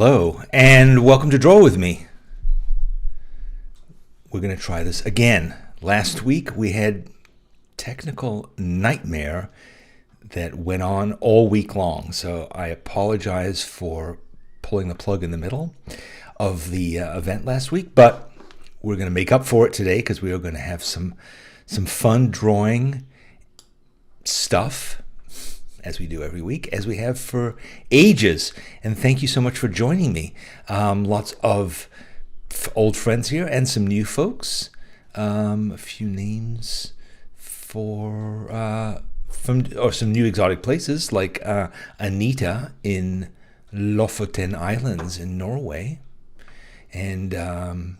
Hello, and welcome to Draw With Me. We're going to try this again. Last week we had technical nightmare that went on all week long, so I apologize for pulling the plug in the middle of the event last week, but we're going to make up for it today because we are going to have some fun drawing stuff, as we do every week, as we have for ages. And thank you so much for joining me. Lots of old friends here and some new folks. A few names some new exotic places like Anita in Lofoten Islands in Norway, and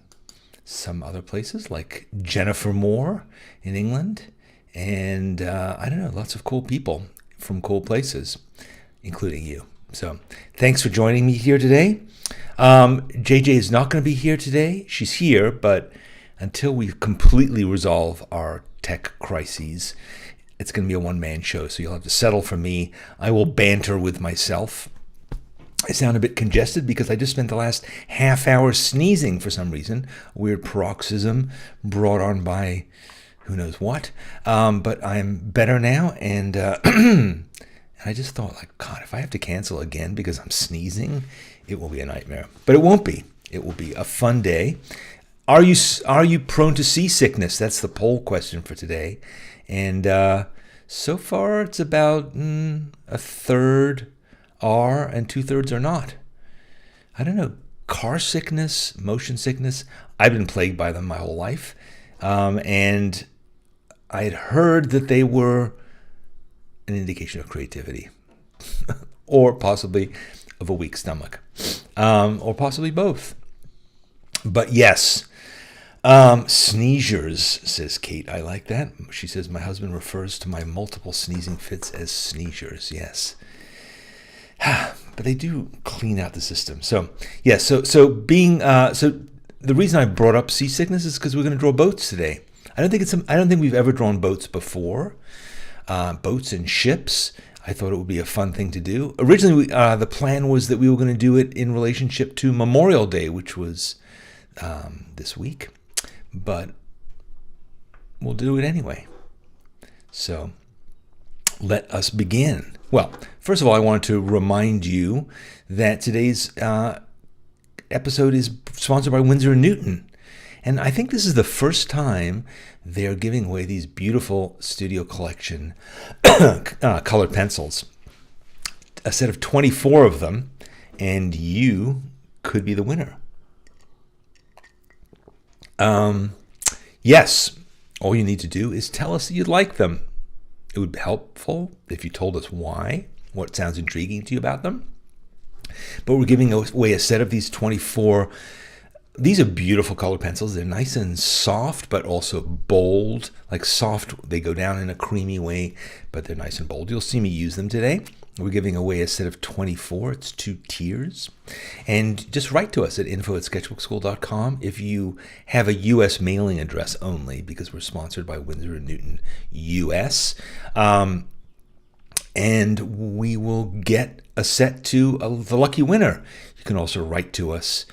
some other places like Jennifer Moore in England, and I don't know, lots of cool people from cool places, including you. So thanks for joining me here today. JJ is not going to be here today. She's here, but until we completely resolve our tech crises, it's going to be a one-man show, so you'll have to settle for me. I will banter with myself. I sound a bit congested because I just spent the last half hour sneezing for some reason. A weird paroxysm brought on by who knows what. But I'm better now, and I just thought, like, God, if I have to cancel again because I'm sneezing, it will be a nightmare. But it won't be. It will be a fun day. Are you prone to seasickness? That's the poll question for today. And so far, it's about a third are and 2/3 are not. I don't know. Car sickness, motion sickness, I've been plagued by them my whole life. And I had heard that they were an indication of creativity or possibly of a weak stomach, or possibly both. But yes, sneezers, says Kate. I like that. She says, my husband refers to my multiple sneezing fits as sneezers. Yes. But they do clean out the system. So, yes, so the reason I brought up seasickness is because we're going to draw boats today. I don't think we've ever drawn boats before. Boats and ships. I thought it would be a fun thing to do. Originally, the plan was that we were going to do it in relationship to Memorial Day, which was this week. But we'll do it anyway. So let us begin. Well, first of all, I wanted to remind you that today's episode is sponsored by Winsor & Newton. And I think this is the first time they're giving away these beautiful Studio Collection colored pencils. A set of 24 of them, and you could be the winner. Yes, all you need to do is tell us that you'd like them. It would be helpful if you told us why, what sounds intriguing to you about them. But we're giving away a set of these 24. These are beautiful colored pencils. They're nice and soft, but also bold. Like soft, they go down in a creamy way, but they're nice and bold. You'll see me use them today. We're giving away a set of 24. It's 2 tiers. And just write to us at info@sketchbookskool.com if you have a U.S. mailing address only, because we're sponsored by Winsor & Newton U.S. And we will get a set to the lucky winner. You can also write to us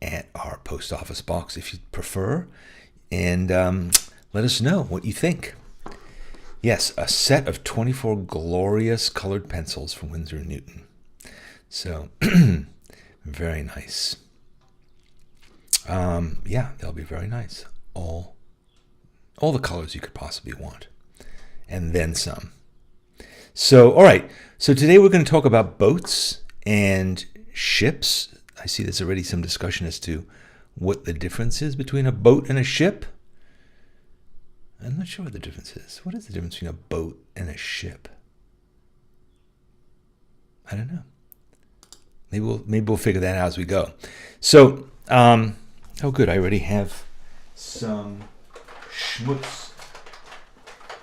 at our post office box if you prefer, and let us know what you think. Yes, a set of 24 glorious colored pencils from Winsor & Newton. So, very nice. Yeah, they'll be very nice. All the colors you could possibly want, and then some. So, all right. So today we're going to talk about boats and ships. I see there's already some discussion as to what the difference is between a boat and a ship. I'm not sure what the difference is. What is the difference between a boat and a ship? I don't know. Maybe we'll figure that out as we go. So, oh good, I already have some schmutz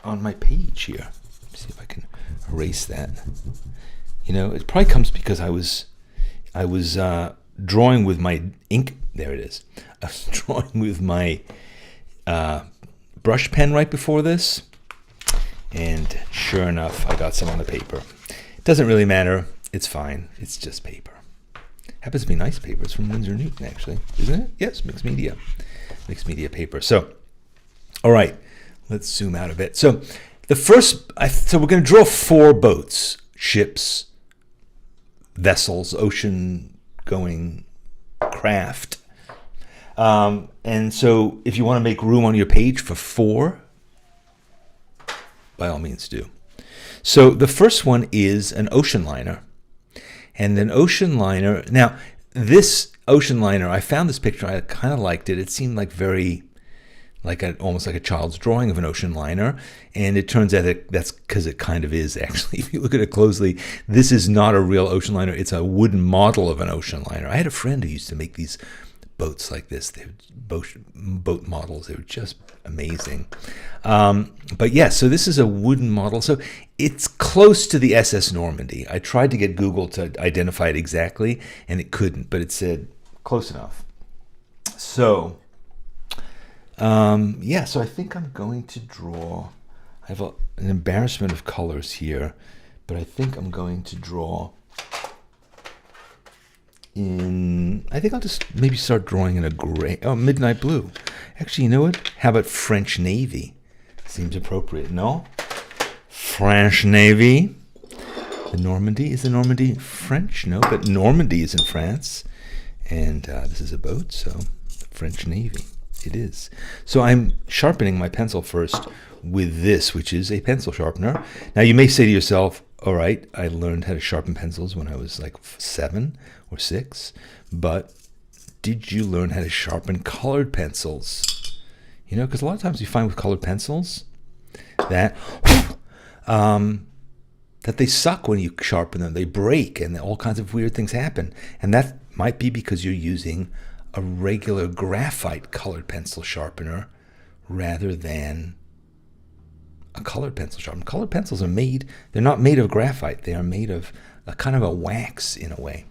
on my page here. Let's see if I can erase that. You know, it probably comes because I was drawing with my ink. There it is. I was drawing with my brush pen right before this, and sure enough, I got some on the paper. It doesn't really matter. It's fine. It's just paper. Happens to be nice paper. It's from Winsor Newton, actually, isn't it? Yes, mixed media paper. So, all right, let's zoom out a bit. So the first, so we're going to draw 4 boats, ships, vessels, ocean-going craft. And so if you want to make room on your page for 4, by all means do. So the first one is an ocean liner. And an ocean liner, now this ocean liner, I found this picture, I kind of liked it. It seemed like almost like a child's drawing of an ocean liner. And it turns out that's because it kind of is, actually. If you look at it closely, this is not a real ocean liner. It's a wooden model of an ocean liner. I had a friend who used to make these boats like this. They were boat models. They were just amazing. But yeah, so this is a wooden model. So it's close to the SS Normandy. I tried to get Google to identify it exactly, and it couldn't, but it said close enough. So, yeah, so I think I'm going to draw. I have an embarrassment of colors here, but I think I'm going to draw I think I'll just maybe start drawing in a gray, midnight blue. Actually, you know what? How about French Navy? Seems appropriate, no? French Navy. Is the Normandy French? No, but Normandy is in France. And this is a boat, so French Navy it is. So I'm sharpening my pencil first with this, which is a pencil sharpener. Now you may say to yourself, all right, I learned how to sharpen pencils when I was like 7 or 6, but did you learn how to sharpen colored pencils? You know, because a lot of times you find with colored pencils that that they suck when you sharpen them. They break and all kinds of weird things happen. And that might be because you're using a regular graphite colored pencil sharpener rather than a colored pencil sharpener. Colored pencils are they're not made of graphite. They are made of a kind of a wax in a way.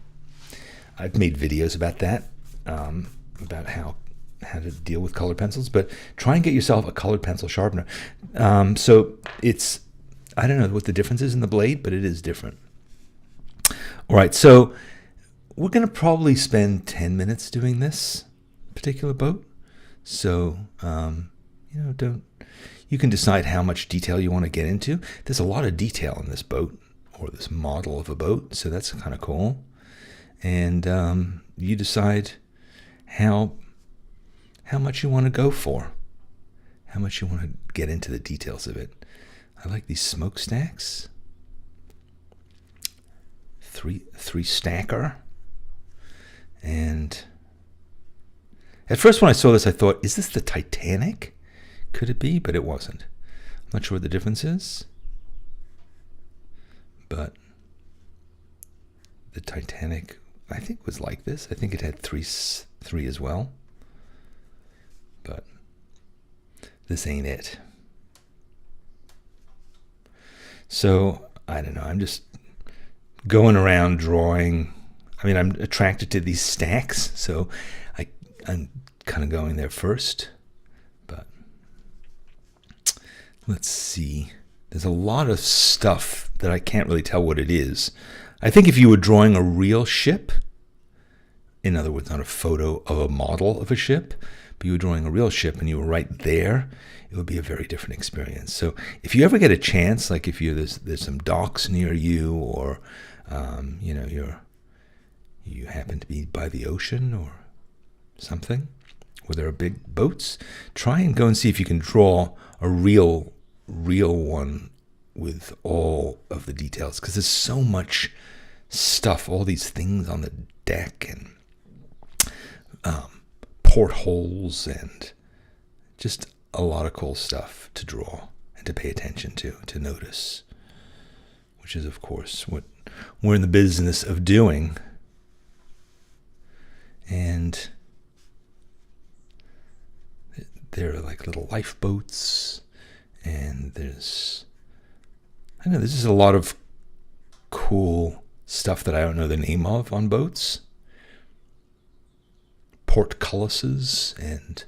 I've made videos about that, about how to deal with colored pencils, but try and get yourself a colored pencil sharpener. So it's, I don't know what the difference is in the blade, but it is different. All right, so we're going to probably spend 10 minutes doing this particular boat. So, you can decide how much detail you want to get into. There's a lot of detail in this boat, or this model of a boat, so that's kind of cool. And you decide how much you want to go for, how much you want to get into the details of it. I like these smokestacks. Three stacker. And at first when I saw this, I thought, is this the Titanic? Could it be? But it wasn't. I'm not sure what the difference is. But the Titanic, I think, was like this. I think it had three as well. But this ain't it. So, I don't know. I'm just going around drawing. I mean, I'm attracted to these stacks, so I'm kind of going there first. But let's see. There's a lot of stuff that I can't really tell what it is. I think if you were drawing a real ship, in other words, not a photo of a model of a ship, but you were drawing a real ship and you were right there, it would be a very different experience. So if you ever get a chance, like if there's some docks near you, or you happen to be by the ocean or something where there are big boats, try and go and see if you can draw a real one with all of the details, because there's so much stuff, all these things on the deck, and portholes, and just a lot of cool stuff to draw and to pay attention to notice, which is, of course, what we're in the business of doing. And there are like little lifeboats, and there's just a lot of cool stuff that I don't know the name of on boats. Portcullises and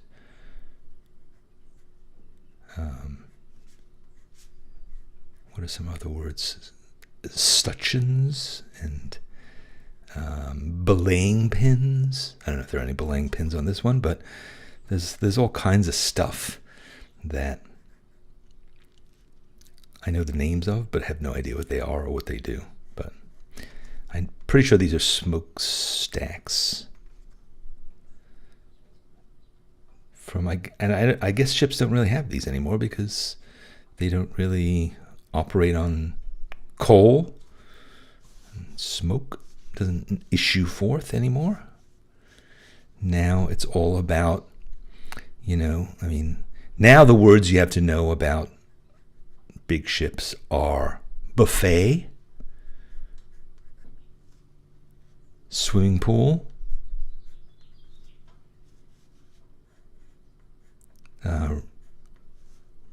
what are some other words? Stutchions and belaying pins. I don't know if there are any belaying pins on this one, but there's all kinds of stuff that I know the names of, but have no idea what they are or what they do. But I'm pretty sure these are smokestacks. I guess ships don't really have these anymore because they don't really operate on coal. Smoke doesn't issue forth anymore. Now it's all about, now the words you have to know about big ships are buffet, swimming pool,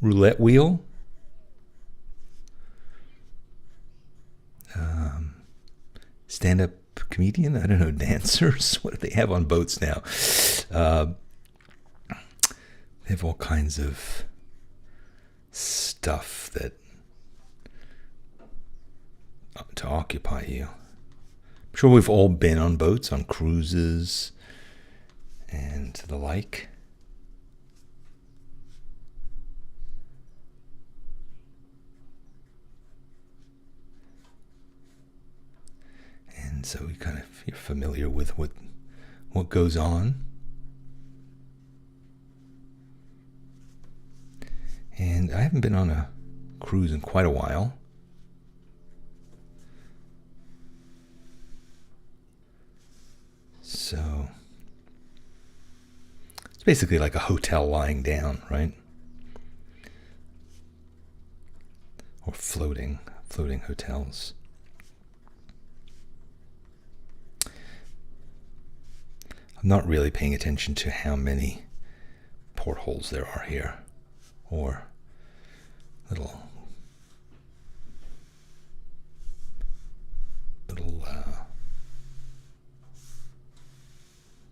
roulette wheel, stand-up comedian, I don't know, dancers. What do they have on boats now? They have all kinds of stuff that to occupy you. I'm sure we've all been on boats, on cruises, and the like. And so you're familiar with what goes on. And I haven't been on a cruise in quite a while. So it's basically like a hotel lying down, right? Or floating hotels. I'm not really paying attention to how many portholes there are here, or little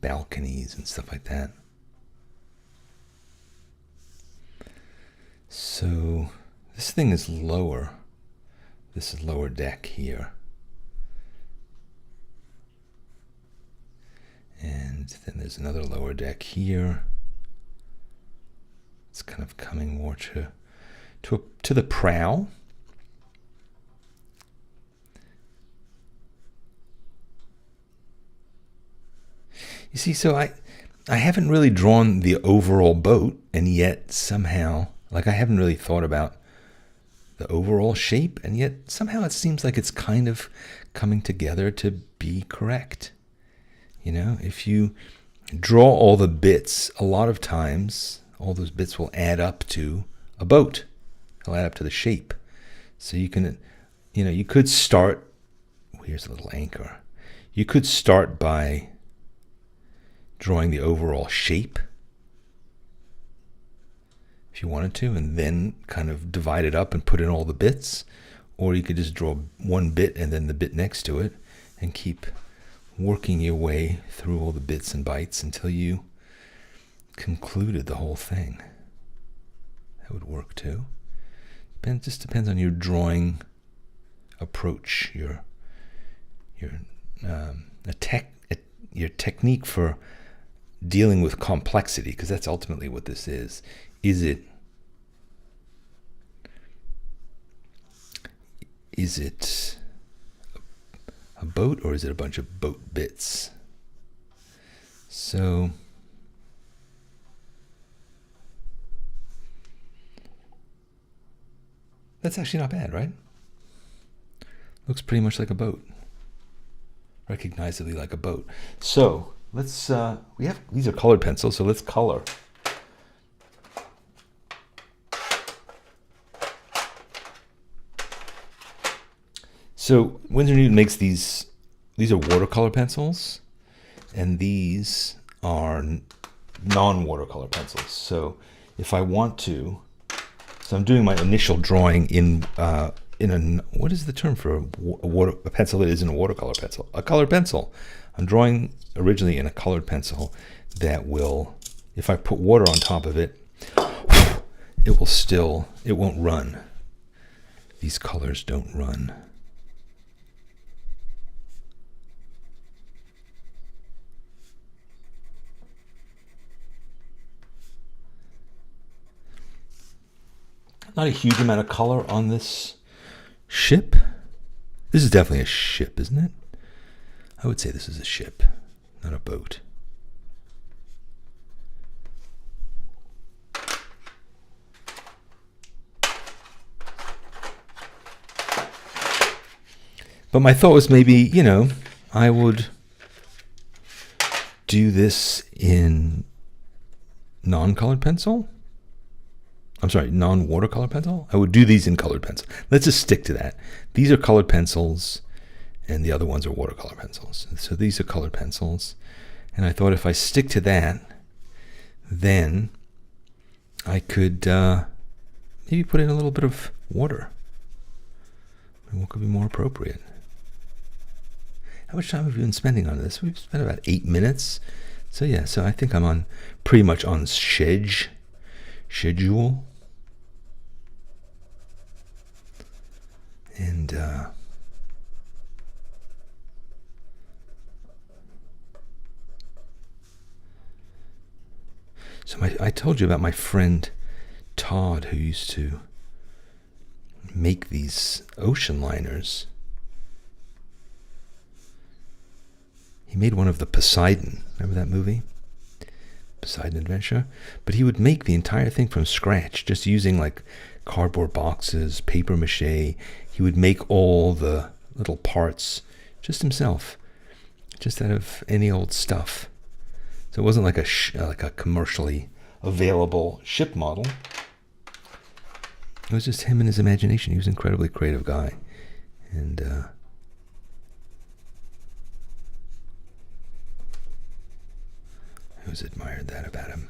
balconies and stuff like that. So this thing is lower. This is lower deck here. And then there's another lower deck here. It's kind of coming more to the prow. You see, so I haven't really drawn the overall boat, and yet somehow, I haven't really thought about the overall shape, and yet somehow it seems like it's kind of coming together to be correct. If you draw all the bits, a lot of times all those bits will add up to a boat. They'll add up to the shape. So you can, you could start, here's a little anchor. You could start by drawing the overall shape if you wanted to, and then kind of divide it up and put in all the bits. Or you could just draw one bit and then the bit next to it and keep working your way through all the bits and bytes until you concluded the whole thing. That would work too. It just depends on your drawing approach, your technique for dealing with complexity, because that's ultimately what this is. Is it a boat, or is it a bunch of boat bits? So that's actually not bad, right? Looks pretty much like a boat. Recognizably like a boat. So let's these are colored pencils, so let's color. So Winsor Newton makes these are watercolor pencils, and these are non-watercolor pencils. So if I want to, I'm doing my initial drawing in what is the term for a pencil that isn't a watercolor pencil? A colored pencil. I'm drawing originally in a colored pencil that will, if I put water on top of it, it won't run. These colors don't run. Not a huge amount of color on this ship. This is definitely a ship, isn't it? I would say this is a ship, not a boat. But my thought was maybe, you know, I would do this in non-colored pencil. I'm sorry, non-watercolor pencil. I would do these in colored pencil. Let's just stick to that. These are colored pencils, and the other ones are watercolor pencils. So these are colored pencils. And I thought if I stick to that, then I could maybe put in a little bit of water. And what could be more appropriate? How much time have we been spending on this? We've spent about 8 minutes. So yeah, so I think I'm on pretty much on schedule. And so I told you about my friend Todd, who used to make these ocean liners. He made one of the Poseidon. Remember that movie? Poseidon Adventure? But he would make the entire thing from scratch, just using like cardboard boxes, paper mache. He would make all the little parts just himself, just out of any old stuff. So it wasn't like a commercially available ship model. It was just him and his imagination. He was an incredibly creative guy. And I always admired that about him.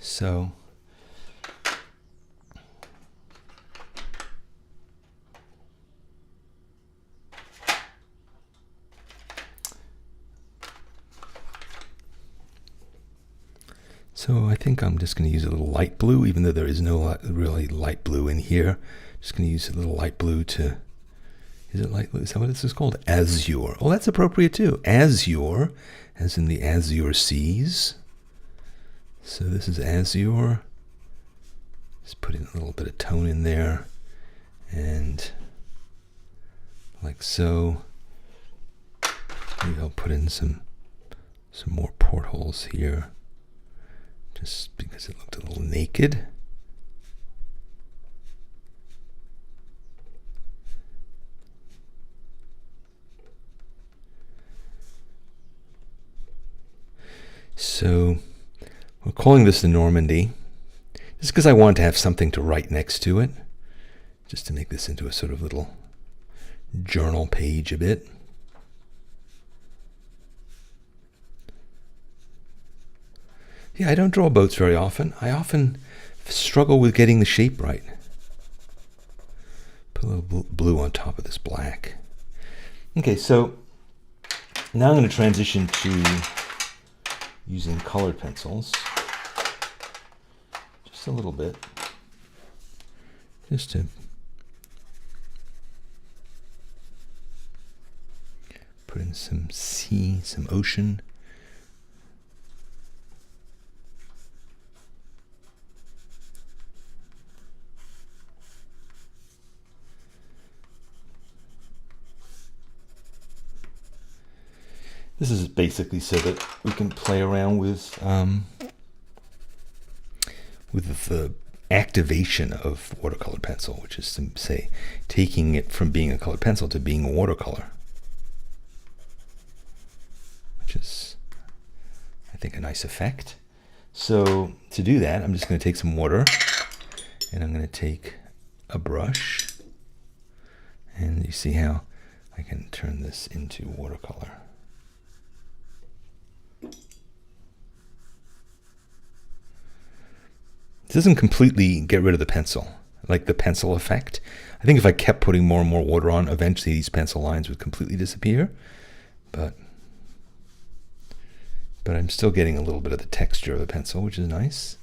So I think I'm just going to use a little light blue, even though there is no really light blue in here. Just going to use a little light blue to, is it light blue? Is that what this is called? Azure. Oh, that's appropriate too. Azure, as in the azure seas. So this is azure. Just putting a little bit of tone in there. And like so. Maybe I'll put in some more portholes here, just because it looked a little naked. So we're calling this the Normandy, just because I wanted to have something to write next to it, just to make this into a sort of little journal page a bit. Yeah, I don't draw boats very often. I often struggle with getting the shape right. Put a little blue on top of this black. Okay, so now I'm going to transition to using colored pencils. Just a little bit. Just to put in some sea, some ocean. This is basically so that we can play around with the activation of watercolor pencil, which is to say taking it from being a colored pencil to being a watercolor, which is, I think, a nice effect. So to do that, I'm just going to take some water, and I'm going to take a brush, and you see how I can turn this into watercolor. It doesn't completely get rid of the pencil, like the pencil effect. I think if I kept putting more and more water on, eventually these pencil lines would completely disappear. But I'm still getting a little bit of the texture of the pencil, which is nice.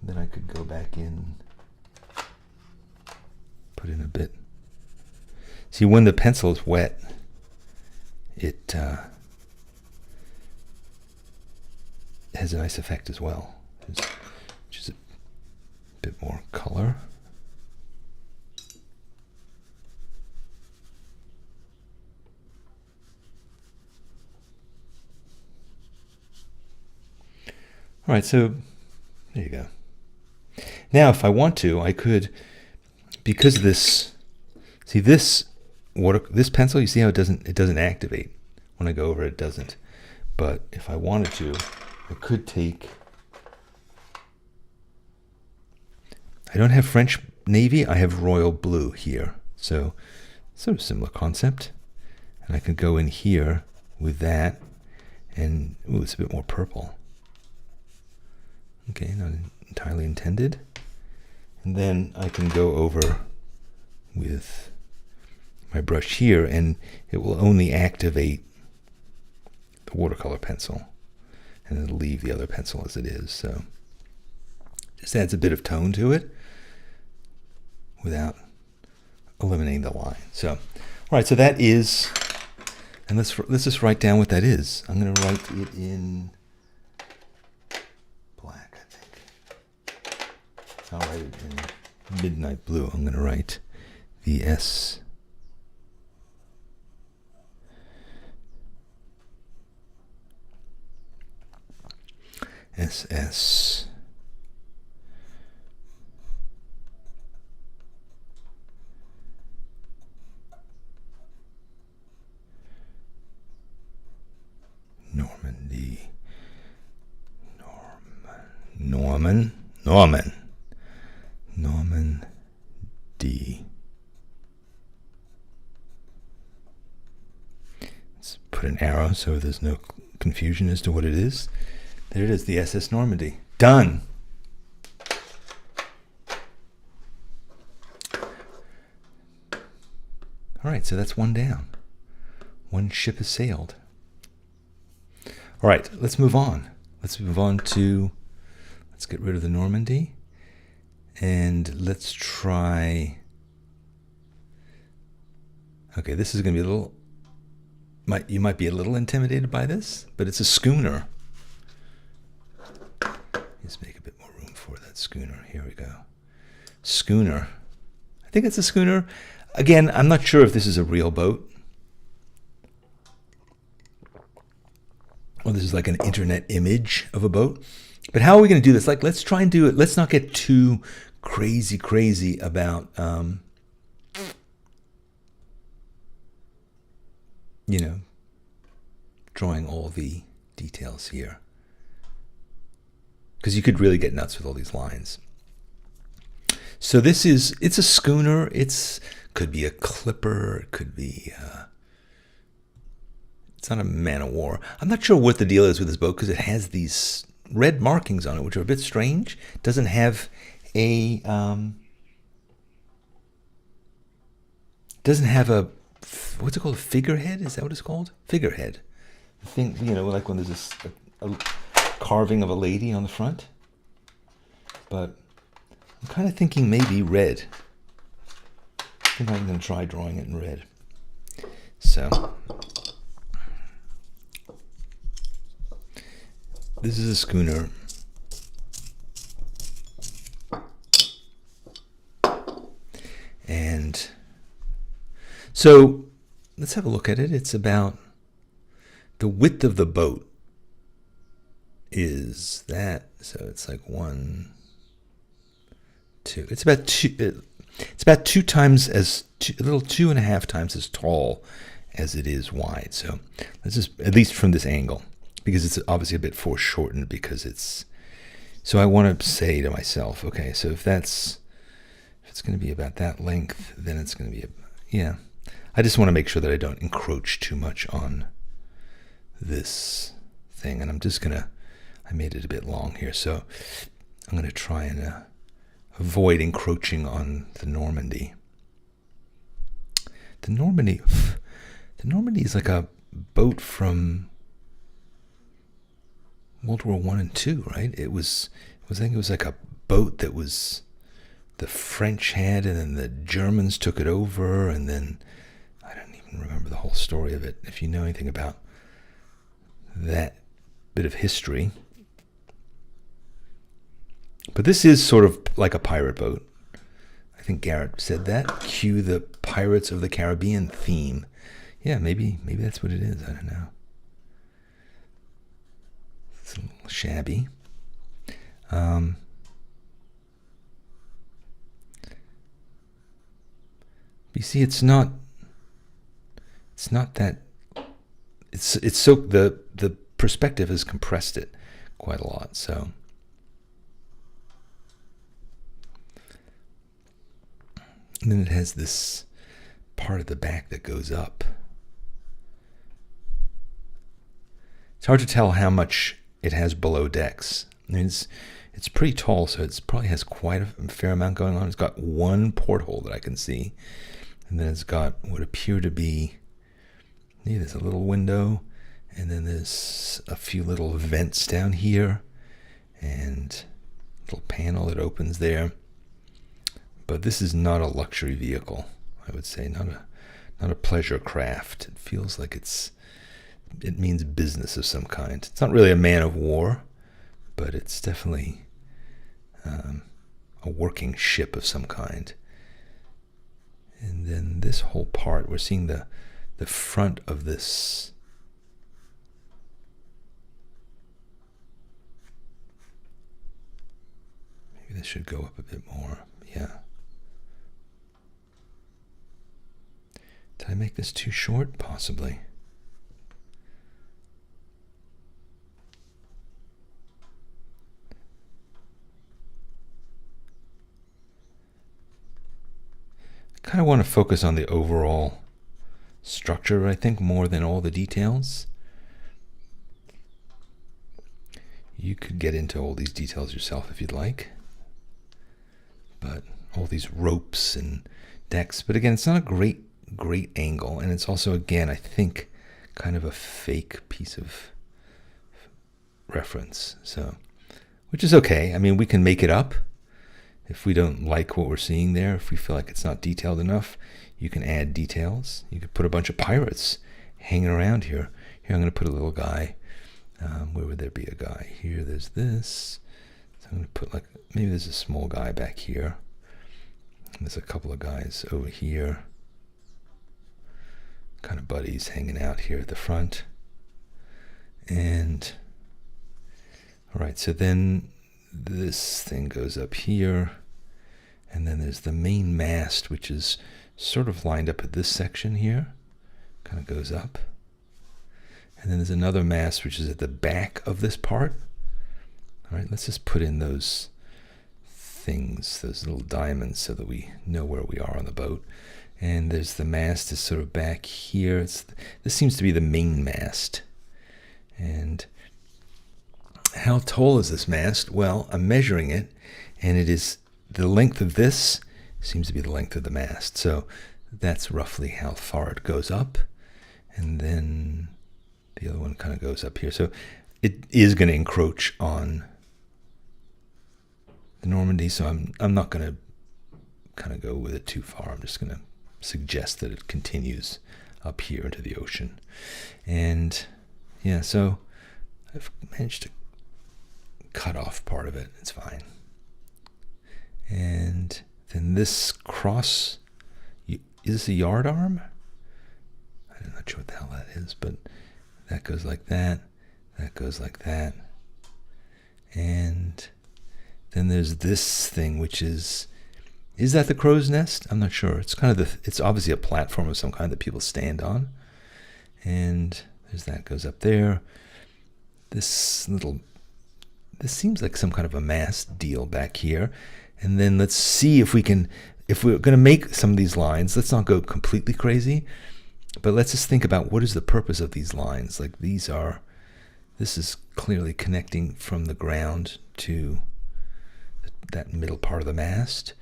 Then I could go back in, put in a bit. See, when the pencil is wet, it has a nice effect as well, which is a bit more color. All right, so there you go. Now, if I want to, I could, because this, see this pencil, you see how it doesn't activate. When I go over it doesn't. But if I wanted to, I could take, I don't have French Navy, I have Royal Blue here. So sort of similar concept. And I could go in here with that, and ooh, it's a bit more purple. Okay, not entirely intended. And then I can go over with my brush here, and it will only activate the watercolor pencil, and it'll leave the other pencil as it is. So just adds a bit of tone to it without eliminating the line. So, all right, so that is, and let's just write down what that is. I'm going to write it in black, I think. I'll write it in midnight blue. I'm going to write the SS Normandy. Norman D. Let's put an arrow so there's no confusion as to what it is. There it is, the SS Normandy. Done. All right, so that's one down. One ship has sailed. All right, let's move on. Let's move on to, let's get rid of the Normandy. And let's try, okay, this is going to be a little, you might be a little intimidated by this, but it's a schooner. Let's make a bit more room for that schooner. Here we go. Schooner. I think it's a schooner. Again, I'm not sure if this is a real boat, or this is like an internet image of a boat. But how are we going to do this? Like, let's try and do it. Let's not get too crazy about, you know, drawing all the details here. Because you could really get nuts with all these lines. So this is, it's a schooner. Could be a clipper. It could be, it's not a man of war. I'm not sure what the deal is with this boat because it has these red markings on it, which are a bit strange. It doesn't have a, what's it called? A figurehead? Is that what it's called? Figurehead. The thing, you know, like when there's a carving of a lady on the front. But I'm kind of thinking maybe red. I think I'm going to try drawing it in red. So this is a schooner. And so let's have a look at it. It's about the width of the boat is that, so it's like 1, 2. It's about two. It's about 2 times as a little 2.5 times as tall as it is wide. So this is at least from this angle, because it's obviously a bit foreshortened because it's. So I want to say to myself, okay, so if it's going to be about that length, then it's going to be yeah. I just want to make sure that I don't encroach too much on this thing, and I'm just gonna. I made it a bit long here, so I'm going to try and avoid encroaching on the Normandy. The Normandy is like a boat from World War I and II, right? I think it was like a boat that was the French had, and then the Germans took it over, and then I don't even even remember the whole story of it. If you know anything about that bit of history. But this is sort of like a pirate boat. I think Garrett said that. Cue the Pirates of the Caribbean theme. Yeah, maybe that's what it is. I don't know. It's a little shabby. You see, it's not that. It's so the perspective has compressed it quite a lot. So. And then it has this part of the back that goes up. It's hard to tell how much it has below decks. I mean, it's pretty tall, so it probably has quite a fair amount going on. It's got one porthole that I can see. And then it's got what appear to be, there's a little window, and then there's a few little vents down here, and a little panel that opens there. But this is not a luxury vehicle, I would say, not a pleasure craft. It feels like it means business of some kind. It's not really a man of war, but it's definitely a working ship of some kind. And then this whole part, we're seeing the front of this. Maybe this should go up a bit more. Yeah. Did I make this too short? Possibly. I kind of want to focus on the overall structure, I think, more than all the details. You could get into all these details yourself if you'd like. But all these ropes and decks. But again, it's not a great angle, and it's also, again, I think, kind of a fake piece of reference. So, which is okay. I mean, we can make it up if we don't like what we're seeing there. If we feel like it's not detailed enough, you can add details. You could put a bunch of pirates hanging around here. Here, I'm going to put a little guy. Where would there be a guy? Here, there's this. So I'm going to put, like, maybe there's a small guy back here. And there's a couple of guys over here. Kind of buddies hanging out here at the front. And all right, so then this thing goes up here, and then there's the main mast, which is sort of lined up at this section here, kind of goes up. And then there's another mast which is at the back of this part. All right, let's just put in those things, those little diamonds, so that we know where we are on the boat. And there's the mast is sort of back here. This seems to be the main mast. And how tall is this mast? Well, I'm measuring it, and it is the length of this seems to be the length of the mast. So that's roughly how far it goes up. And then the other one kind of goes up here. So it is going to encroach on the Normandy. So I'm not going to kind of go with it too far. I'm just going to suggest that it continues up here into the ocean. And yeah, so I've managed to cut off part of it. It's fine. And then this cross, is this a yard arm? I'm not sure what the hell that is, but that goes like that. That goes like that. And then there's this thing, which is that the crow's nest? I'm not sure. It's kind of it's obviously a platform of some kind that people stand on. And there's that goes up there. This seems like some kind of a mast deal back here. And then let's see if we're going to make some of these lines, let's not go completely crazy, but let's just think about what is the purpose of these lines. Like this is clearly connecting from the ground to that middle part of the mast.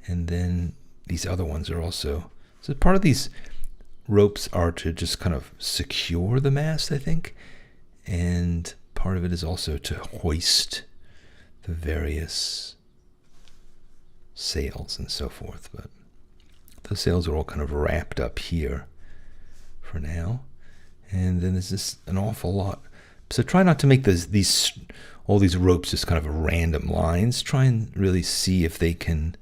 And then these other ones are also, so part of these ropes are to just kind of secure the mast, I think. And part of it is also to hoist the various sails and so forth. But those sails are all kind of wrapped up here. for now. And then there's just an awful lot. So try not to make all these ropes just kind of random lines. Try and really see if they can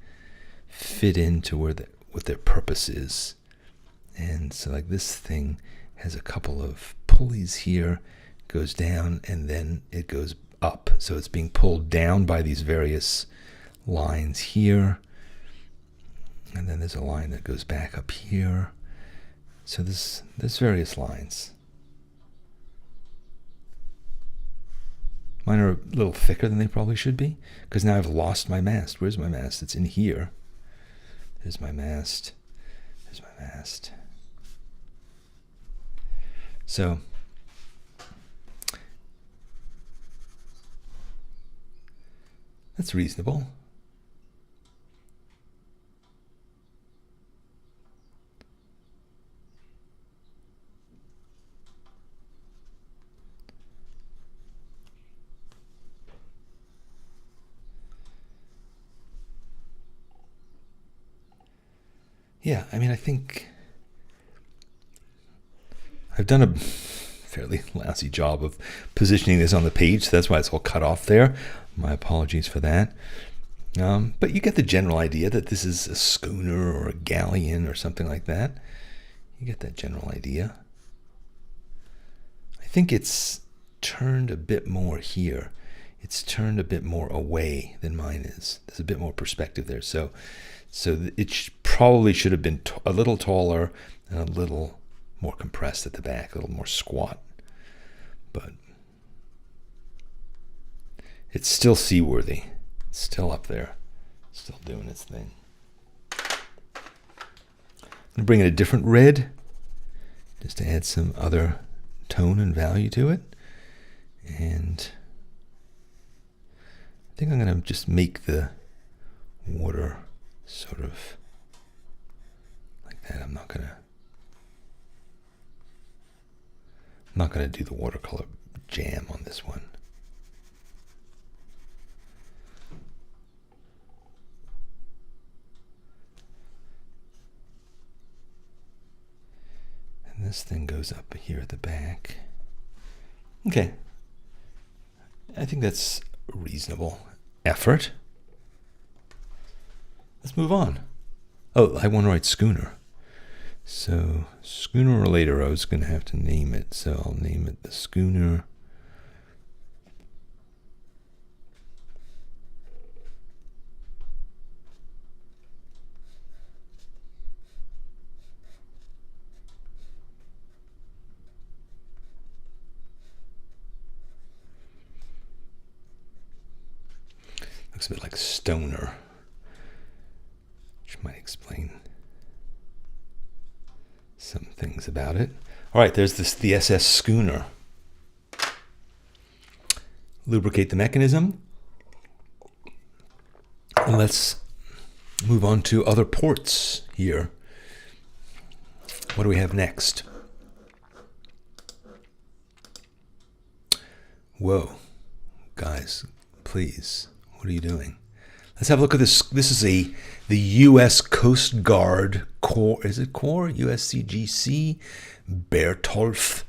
fit into what their purpose is. And so like this thing has a couple of pulleys here, goes down, and then it goes up. So it's being pulled down by these various lines here. And then there's a line that goes back up here. So there's various lines. Mine are a little thicker than they probably should be, because now I've lost my mast. Where's my mast? It's in here. There's my mast. There's my mast. So that's reasonable. Yeah, I mean, I think I've done a fairly lousy job of positioning this on the page, so that's why it's all cut off there. My apologies for that. But you get the general idea that this is a schooner or a galleon or something like that. You get that general idea. I think it's turned a bit more here. It's turned a bit more away than mine is. There's a bit more perspective there. So it probably should have been a little taller and a little more compressed at the back, a little more squat. But it's still seaworthy. It's still up there, still doing its thing. I'm going to bring in a different red just to add some other tone and value to it. And I think I'm going to just make the water sort of like that. I'm not gonna do the watercolor jam on this one. And this thing goes up here at the back. Okay. I think that's a reasonable effort. Let's move on. Oh, I want to write schooner. So sooner or later I was going to have to name it. So I'll name it the schooner. Looks a bit like stoner, which might explain some things about it. All right, there's the SS schooner. Lubricate the mechanism. And let's move on to other ports here. What do we have next? Whoa, guys, please, what are you doing? Let's have a look at this. This is the U.S. Coast Guard Corps. Is it Corps? USCGC Bertolf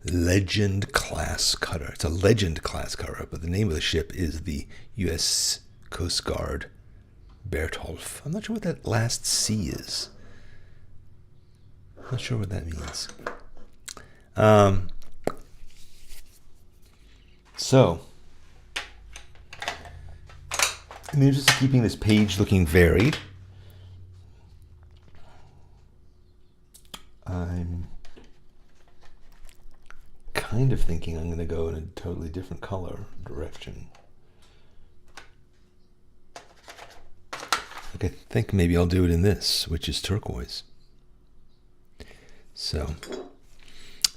Legend Class Cutter. It's a Legend Class Cutter, but the name of the ship is the U.S. Coast Guard Bertolf. I'm not sure what that last C is. I'm not sure what that means. So, in the interest of keeping this page looking varied, I'm kind of thinking I'm going to go in a totally different color direction. Like I think maybe I'll do it in this, which is turquoise. So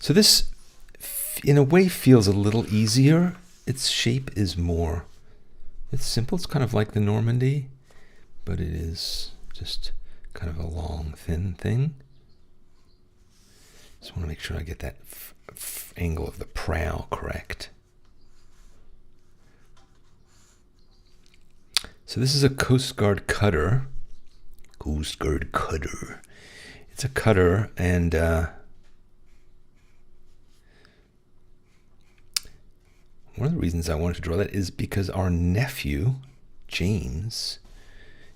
this, in a way, feels a little easier. Its shape is more, it's simple. It's kind of like the Normandy, but it is just kind of a long, thin thing. Just want to make sure I get that angle of the prow correct. So this is a Coast Guard cutter. Coast Guard cutter. It's a cutter, and one of the reasons I wanted to draw that is because our nephew, James,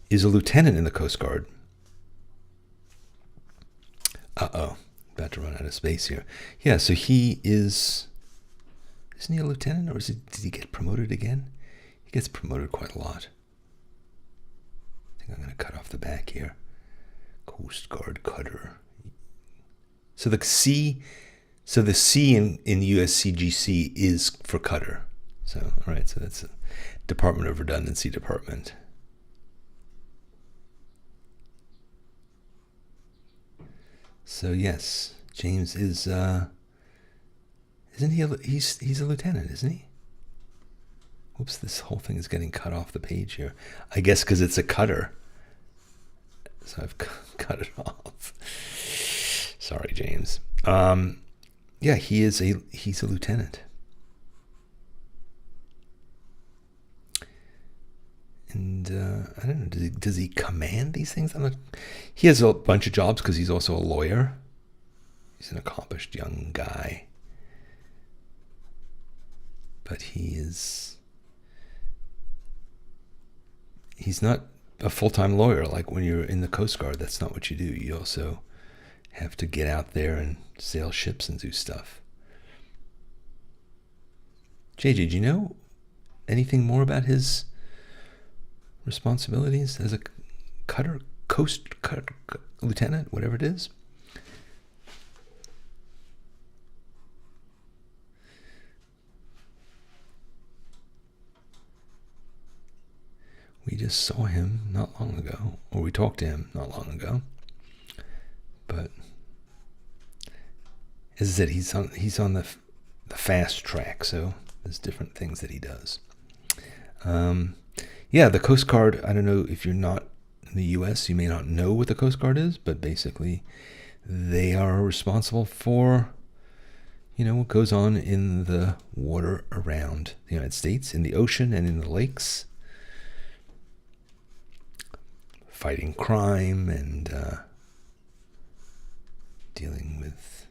is a lieutenant in the Coast Guard. Uh-oh, about to run out of space here. Yeah, so he is, isn't he a lieutenant, or did he get promoted again? He gets promoted quite a lot. I think I'm going to cut off the back here. Coast Guard cutter. So the C in USCGC is for cutter. So, all right, so that's a Department of Redundancy department. So yes, James is, isn't he, he's a lieutenant, isn't he? Whoops, this whole thing is getting cut off the page here. I guess because it's a cutter. So I've cut it off. Sorry, James. Yeah, he's a lieutenant. And I don't know, does he command these things? He has a bunch of jobs because he's also a lawyer. He's an accomplished young guy. But he's not a full-time lawyer. Like when you're in the Coast Guard, that's not what you do. You also have to get out there and sail ships and do stuff. JJ, do you know anything more about his responsibilities as a coast cutter lieutenant, whatever it is? We just saw him not long ago, or we talked to him not long ago. But as I said, he's on the fast track, so there's different things that he does. Yeah, the Coast Guard, I don't know if you're not in the U.S., you may not know what the Coast Guard is, but basically they are responsible for, what goes on in the water around the United States, in the ocean and in the lakes. Fighting crime and dealing with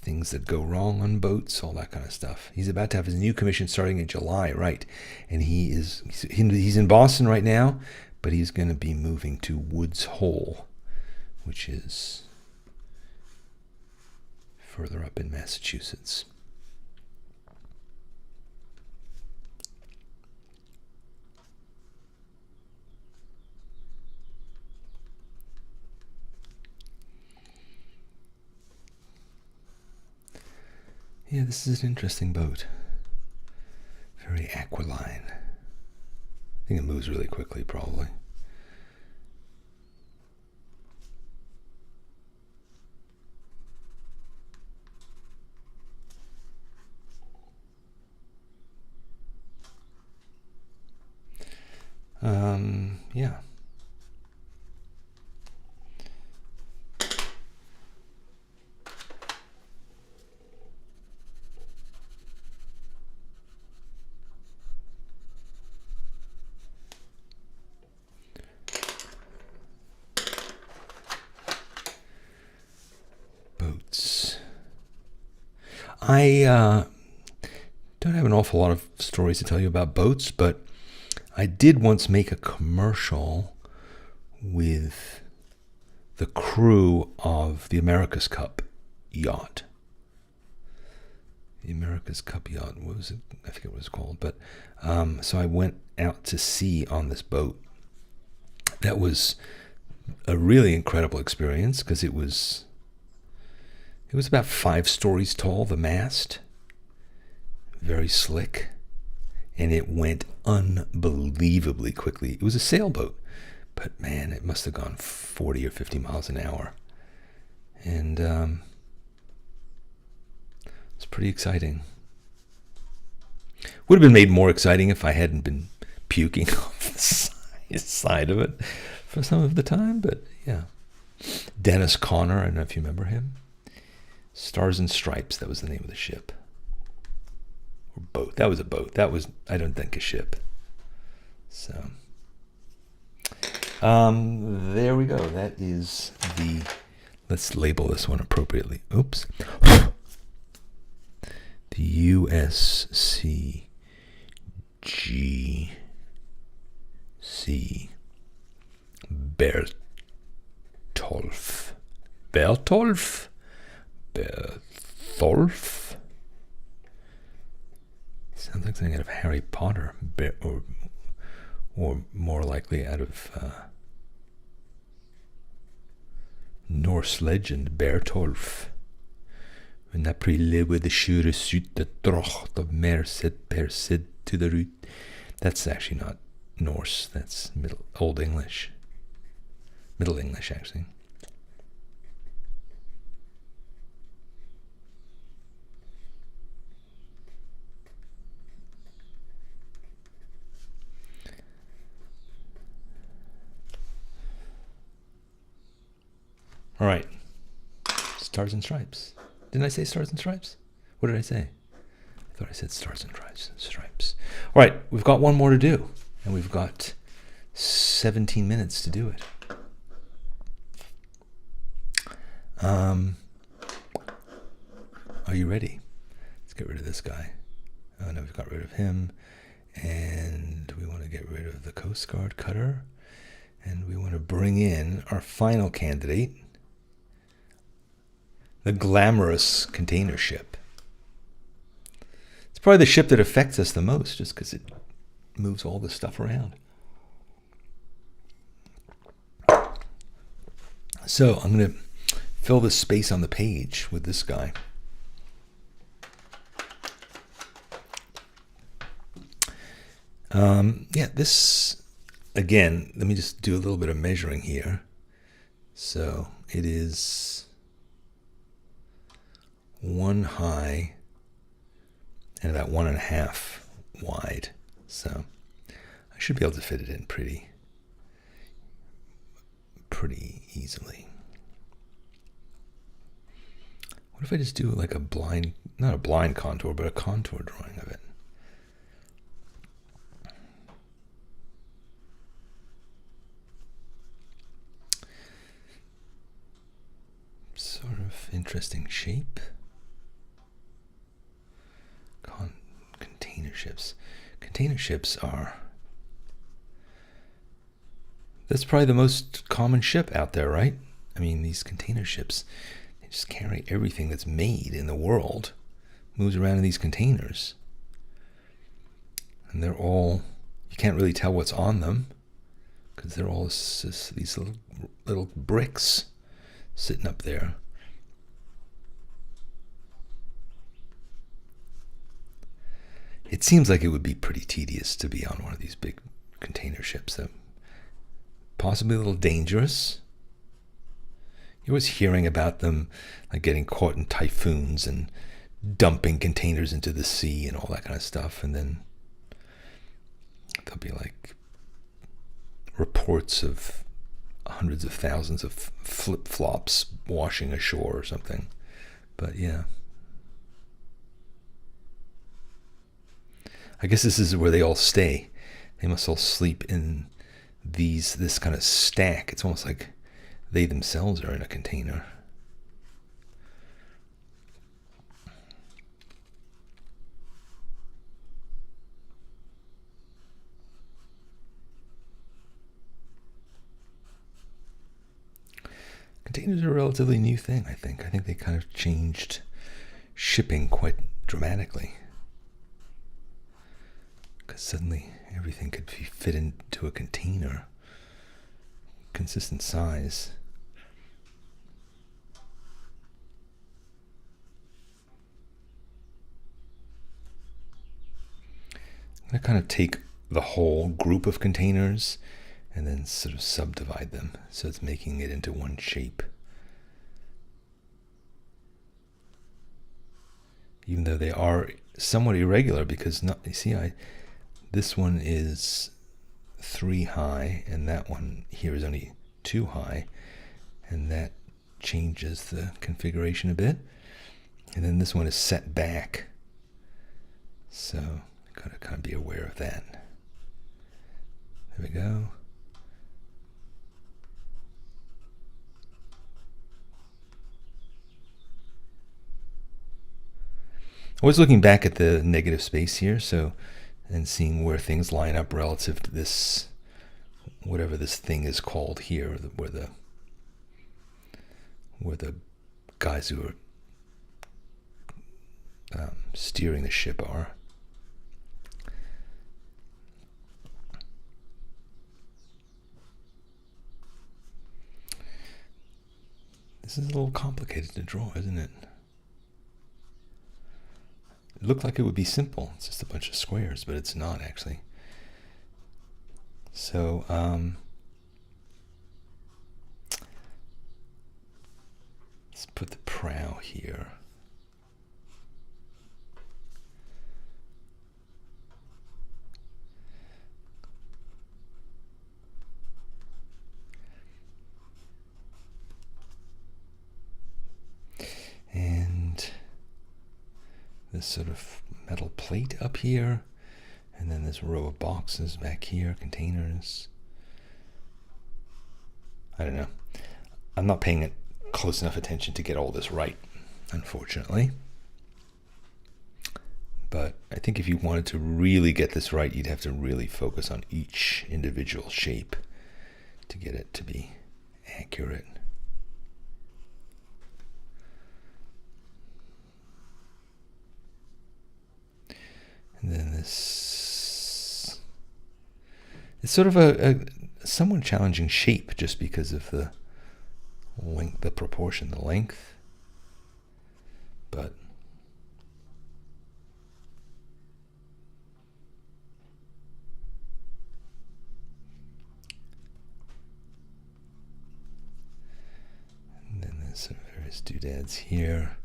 things that go wrong on boats, all that kind of stuff. He's about to have his new commission starting in July, right? And he's in Boston right now, but he's going to be moving to Woods Hole, which is further up in Massachusetts. Yeah, this is an interesting boat. Very aquiline. I think it moves really quickly, probably. Yeah. Boats. I don't have an awful lot of stories to tell you about boats, but I did once make a commercial with the crew of the America's Cup yacht. The America's Cup yacht, what was it? I forget what it was called. But so I went out to sea on this boat. That was a really incredible experience because it was about 5 stories tall, the mast. Very slick. And it went unbelievably quickly. It was a sailboat, but man, it must have gone 40 or 50 miles an hour. And it's pretty exciting. Would have been made more exciting if I hadn't been puking off the side of it for some of the time, but yeah. Dennis Conner, I don't know if you remember him. Stars and Stripes, that was the name of the ship. Or boat. That was a boat. That was, I don't think, a ship. So, there we go. That is let's label this one appropriately. Oops. The USCGC. Bertolf. Bertolf? Bertolf? Sounds like something out of Harry Potter. Or more likely out of Norse legend, Bertolf. When that prille with the sure suit, the drocht of merced persid to the root. That's actually not Norse, that's Old English. Middle English, actually. All right. Stars and Stripes. Didn't I say Stars and Stripes? What did I say? I thought I said Stars and Stripes. All right, we've got one more to do, and we've got 17 minutes to do it. Are you ready? Let's get rid of this guy. Oh no, we've got rid of him, and we want to get rid of the Coast Guard cutter, and we want to bring in our final candidate, the glamorous container ship. It's probably the ship that affects us the most, just because it moves all this stuff around. So I'm going to fill the space on the page with this guy. This, again, let me just do a little bit of measuring here. So it is 1 high and about 1.5 wide. So I should be able to fit it in pretty easily. What if I just do like a blind, not a blind contour, but a contour drawing of it? Sort of interesting shape. Container ships. Container ships are... That's probably the most common ship out there, right? I mean, these container ships, they just carry everything that's made in the world, moves around in these containers. And they're all, you can't really tell what's on them, because they're all just these little bricks sitting up there. It seems like it would be pretty tedious to be on one of these big container ships. Possibly a little dangerous. You're always hearing about them like getting caught in typhoons and dumping containers into the sea and all that kind of stuff. And then there'll be like reports of hundreds of thousands of flip-flops washing ashore or something. But yeah. I guess this is where they all stay. They must all sleep in this kind of stack. It's almost like they themselves are in a container. Containers are a relatively new thing, I think. I think they kind of changed shipping quite dramatically. Because suddenly everything could be fit into a container. Consistent size. I'm going to kind of take the whole group of containers and then sort of subdivide them so it's making it into one shape. Even though they are somewhat irregular, because you see, this one is 3 high and that one here is only 2 high, and that changes the configuration a bit. And then this one is set back, so you've got to kind of be aware of that. There we go. Always looking back at the negative space here, so, and seeing where things line up relative to this, whatever this thing is called here, where the guys who are steering the ship are. This is a little complicated to draw, isn't it? It looked like it would be simple. It's just a bunch of squares, but it's not actually. So, let's put the prow here. And this sort of metal plate up here, and then this row of boxes back here, containers. I don't know. I'm not paying it close enough attention to get all this right, unfortunately. But I think if you wanted to really get this right, you'd have to really focus on each individual shape to get it to be accurate. And then this, it's sort of a somewhat challenging shape just because of the length, the proportion, the length. But and then there's sort of various doodads here,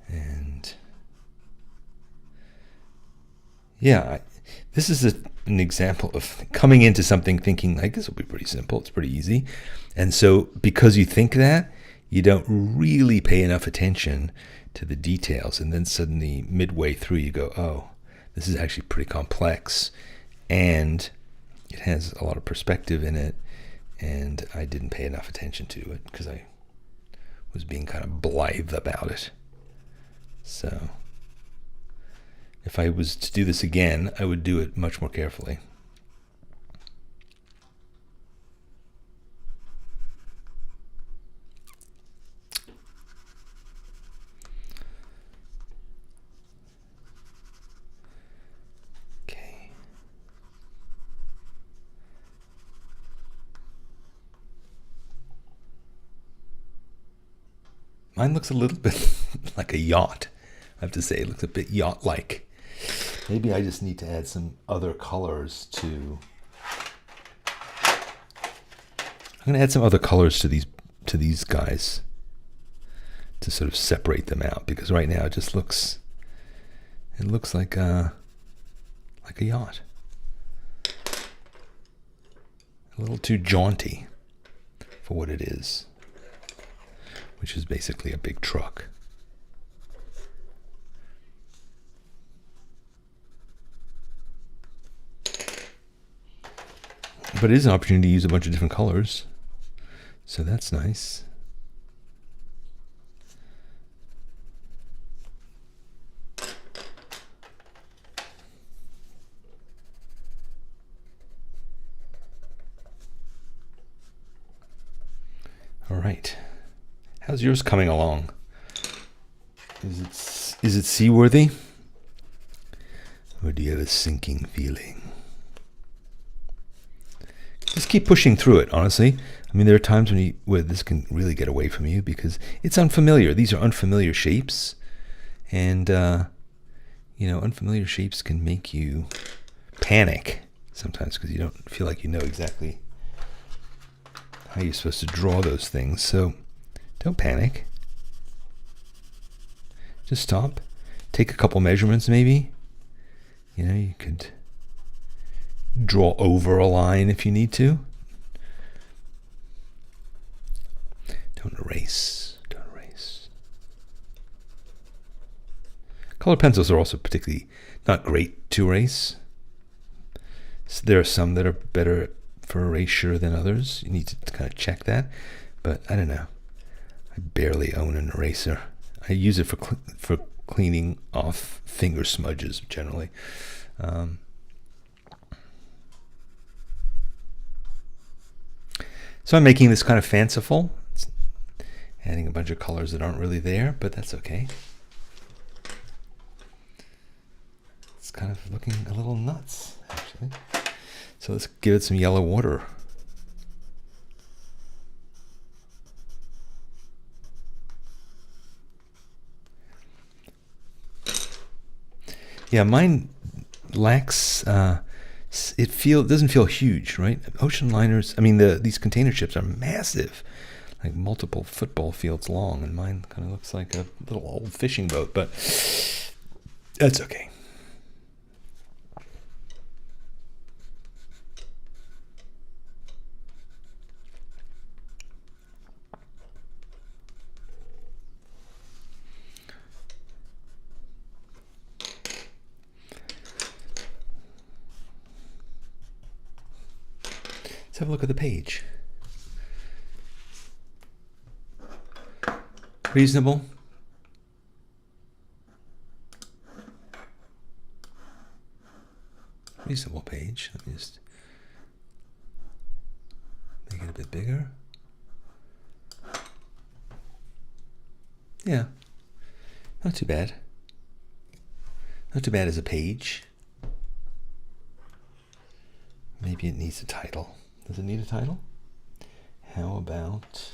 and yeah, this is an example of coming into something thinking like this will be pretty simple, it's pretty easy. And so because you think that, you don't really pay enough attention to the details. And then suddenly midway through you go, oh, this is actually pretty complex. And it has a lot of perspective in it. And I didn't pay enough attention to it because I was being kind of blithe about it. So if I was to do this again, I would do it much more carefully. Okay. Mine looks a little bit like a yacht, I have to say. It looks a bit yacht-like. Maybe I just need to add some other colors to. I'm going to add some other colors to these guys to sort of separate them out, because right now it just looks like a yacht, a little too jaunty for what it is, which is basically a big truck. But it is an opportunity to use a bunch of different colors, so that's nice. All right, how's yours coming along? Is it seaworthy, or do you have a sinking feeling? Just keep pushing through it, honestly. I mean, there are times where this can really get away from you because it's unfamiliar. These are unfamiliar shapes. And, unfamiliar shapes can make you panic sometimes because you don't feel like you know exactly how you're supposed to draw those things. So don't panic. Just stop. Take a couple measurements maybe. You could draw over a line if you need to. Don't erase. Colored pencils are also particularly not great to erase. So there are some that are better for erasure than others. You need to kind of check that. But I don't know. I barely own an eraser. I use it for cleaning off finger smudges generally. So I'm making this kind of fanciful. It's adding a bunch of colors that aren't really there, but that's okay. It's kind of looking a little nuts, actually. So let's give it some yellow water. Yeah, mine lacks, it doesn't feel huge, right? Ocean liners, I mean, these container ships are massive, like multiple football fields long, and mine kind of looks like a little old fishing boat, but that's okay. Let's have a look at the page. Reasonable. Reasonable page. Let me just make it a bit bigger. Yeah, not too bad. Not too bad as a page. Maybe it needs a title. Does it need a title? How about...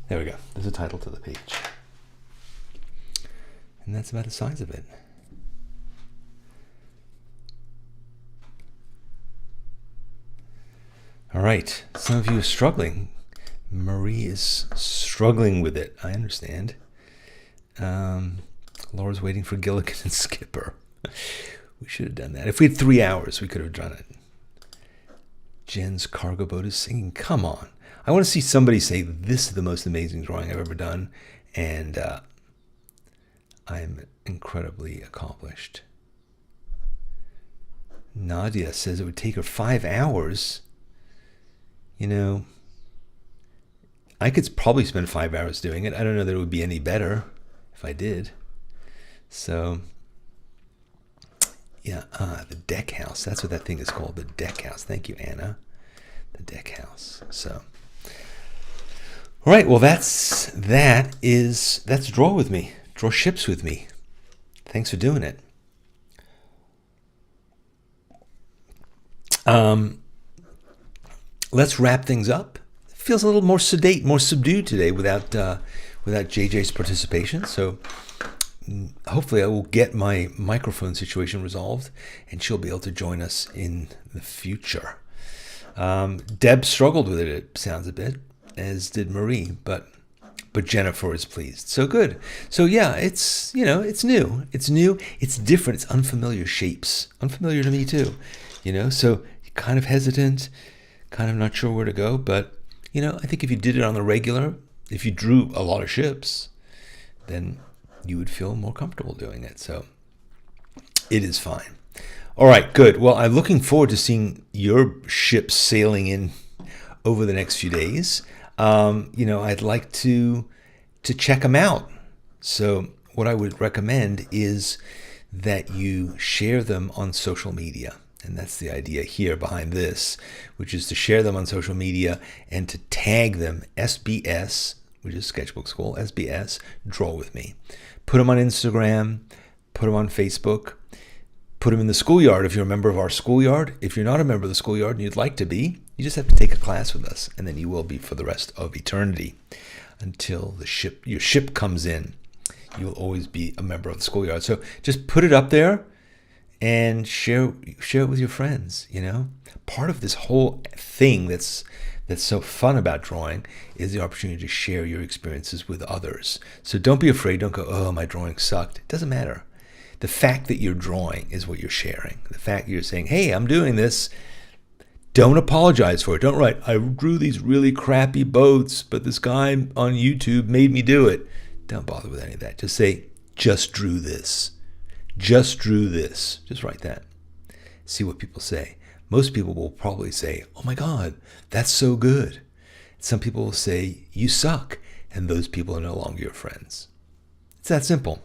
There we go. There's a title to the page. And that's about the size of it. All right, some of you are struggling. Marie is struggling with it, I understand. Laura's waiting for Gilligan and Skipper. We should have done that. If we had 3 hours, we could have done it. Jen's cargo boat is singing. Come on. I want to see somebody say, this is the most amazing drawing I've ever done, and I'm incredibly accomplished. Nadia says it would take her 5 hours. You know, I could probably spend 5 hours doing it. I don't know that it would be any better if I did. So, yeah, the deck house. That's what that thing is called, the deck house. Thank you, Anna. The deck house. So, all right. Well, that's draw with me. Draw ships with me. Thanks for doing it. Let's wrap things up. It feels a little more sedate, more subdued today without JJ's participation. So hopefully I will get my microphone situation resolved and she'll be able to join us in the future. Deb struggled with it, it sounds a bit, as did Marie, but Jennifer is pleased. So good. So yeah, it's new. It's different. It's unfamiliar shapes. Unfamiliar to me too. So kind of hesitant, kind of not sure where to go, but I think if you did it on the regular, if you drew a lot of ships, then you would feel more comfortable doing it. So it is fine. All right, good. Well, I'm looking forward to seeing your ships sailing in over the next few days. I'd like to check them out. So what I would recommend is that you share them on social media. And that's the idea here behind this, which is to share them on social media and to tag them SBS, which is Sketchbook School, SBS, Draw With Me. Put them on Instagram, put them on Facebook, put them in the schoolyard if you're a member of our schoolyard. If you're not a member of the schoolyard and you'd like to be, you just have to take a class with us, and then you will be for the rest of eternity until your ship comes in. You will always be a member of the schoolyard. So just put it up there and share it with your friends. Part of this whole thing that's so fun about drawing is the opportunity to share your experiences with others. So don't be afraid. Don't go, oh, my drawing sucked. It doesn't matter. The fact that you're drawing is what you're sharing. The fact that you're saying, hey, I'm doing this. Don't apologize for it. Don't write, I drew these really crappy boats, but this guy on YouTube made me do it. Don't bother with any of that. Just say, just drew this. Just drew this. Just write that. See what people say. Most people will probably say, oh my God, that's so good. Some people will say, you suck. And those people are no longer your friends. It's that simple.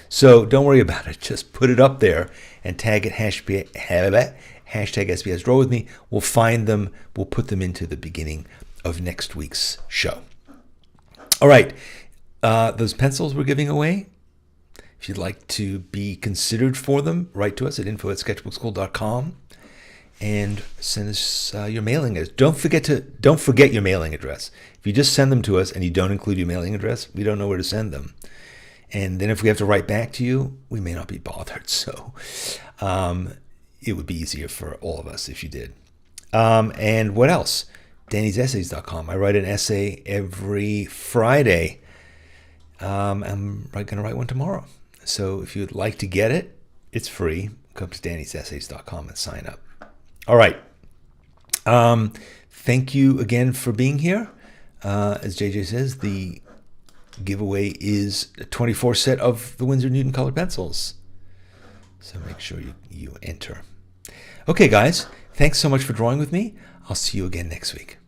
So don't worry about it. Just put it up there and tag it hashtag SBS Draw With Me. We'll find them. We'll put them into the beginning of next week's show. All right. Those pencils we're giving away, if you'd like to be considered for them, write to us at info@sketchbookschool.com and send us your mailing address. Don't forget your mailing address. If you just send them to us and you don't include your mailing address, we don't know where to send them. And then if we have to write back to you, we may not be bothered. So it would be easier for all of us if you did. And what else? Danny'sEssays.com. I write an essay every Friday. I'm going to write one tomorrow. So if you'd like to get it, it's free. Come to Danny'sEssays.com and sign up. All right. Thank you again for being here. As JJ says, the giveaway is a 24 set of the Winsor Newton colored pencils. So make sure you enter. Okay, guys. Thanks so much for drawing with me. I'll see you again next week.